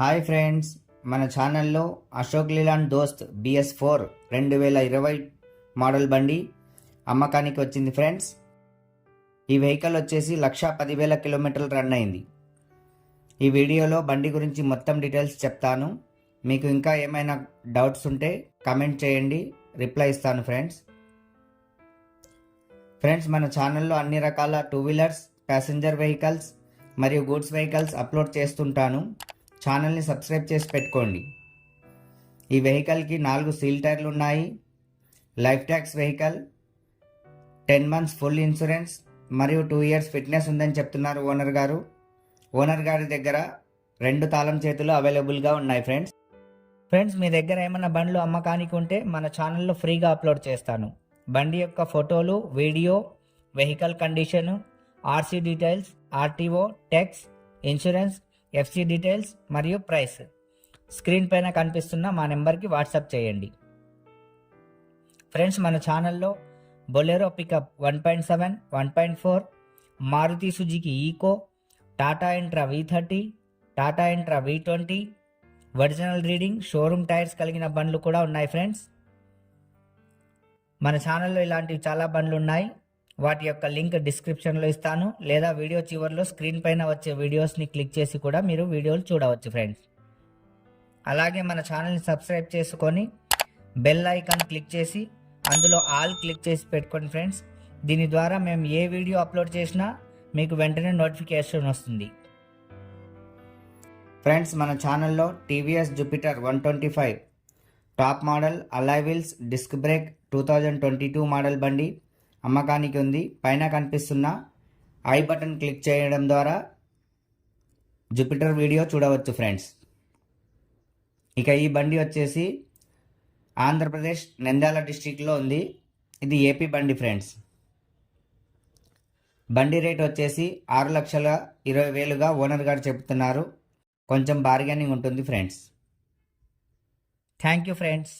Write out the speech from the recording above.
Hi friends, మన ఛానల్లో Ashok Leyland దోస్త్ BS4 2020 మోడల్ బండి అమ్మకానికి వచ్చింది ఫ్రెండ్స్. ఈ వెహికల్ వచ్చేసి 1,10,000 కిలోమీటర్లు రన్ అయింది. ఈ వీడియోలో బండి గురించి మొత్తం డీటెయిల్స్ చెప్తాను. మీకు ఇంకా ఏమైనా డౌట్స్ ఉంటే కామెంట్ చేయండి, రిప్లై ఇస్తాను ఫ్రెండ్స్. మన ఛానల్లో అన్ని రకాల 2 వీలర్స్, ప్యాసింజర్ వెహికల్స్ మరియు గూడ్స్ వెహికల్స్ అప్లోడ్ చేస్తుంటాను. ఛానల్ని సబ్స్క్రైబ్ చేసి పెట్టుకోండి. ఈ వెహికల్కి 4 సీల్ టైర్లు ఉన్నాయి. Life tax vehicle, 10 months full insurance మరియు 2 years ఫిట్నెస్ ఉందని చెప్తున్నారు ఓనర్ గారు. ఓనర్ గారి దగ్గర 2 తాళం చేతులు అవైలబుల్గా ఉన్నాయి ఫ్రెండ్స్ మీ దగ్గర ఏమైనా బండ్లు అమ్మకానికి ఉంటే మన ఛానల్లో ఫ్రీగా అప్లోడ్ చేస్తాను. బండి యొక్క ఫోటోలు, video, vehicle condition, RC details, RTO, tax, insurance, FC details మరియు ప్రైస్ స్క్రీన్ పైన కనిపిస్తున్న మా నెంబర్కి వాట్సాప్ చేయండి. ఫ్రెండ్స్ మన ఛానల్లో Bolero pickup 1.7, 1.4, Maruti Suzuki Eeco, Tata Intra V30, Tata Intra V20, original reading showroom tyres కలిగిన బండ్లు కూడా ఉన్నాయి ఫ్రెండ్స్. మన ఛానల్లో ఇలాంటివి చాలా బండ్లు ఉన్నాయి. వాటి యొక్క లింక్ డిస్క్రిప్షన్లో ఇస్తాను, లేదా వీడియో చివరిలో స్క్రీన్ పైన వచ్చే వీడియోస్ని క్లిక్ చేసి కూడా మీరు వీడియోలు చూడవచ్చు ఫ్రెండ్స్. అలాగే మన ఛానల్ని సబ్స్క్రైబ్ చేసుకొని బెల్ ఐకాన్ క్లిక్ చేసి అందులో ఆల్ క్లిక్ చేసి పెట్టుకోండి ఫ్రెండ్స్. దీని ద్వారా మేము ఏ వీడియో అప్లోడ్ చేసినా మీకు వెంటనే నోటిఫికేషన్ వస్తుంది. ఫ్రెండ్స్ మన ఛానల్లో TVS Jupiter 125 top model alloy wheels disc brake 2022 model బండి అమ్మకానికి ఉంది. పైన కనిపిస్తున్న ఐ బటన్ క్లిక్ చేయడం ద్వారా జూపిటర్ వీడియో చూడవచ్చు ఫ్రెండ్స్. ఇక ఈ బండి వచ్చేసి ఆంధ్రప్రదేశ్ నంద్యాల డిస్టిక్లో ఉంది. ఇది ఏపీ బండి ఫ్రెండ్స్. బండి రేట్ వచ్చేసి 6,20,000గా ఓనర్ గారు చెబుతున్నారు. కొంచెం బార్గెనింగ్ ఉంటుంది ఫ్రెండ్స్. Thank you friends.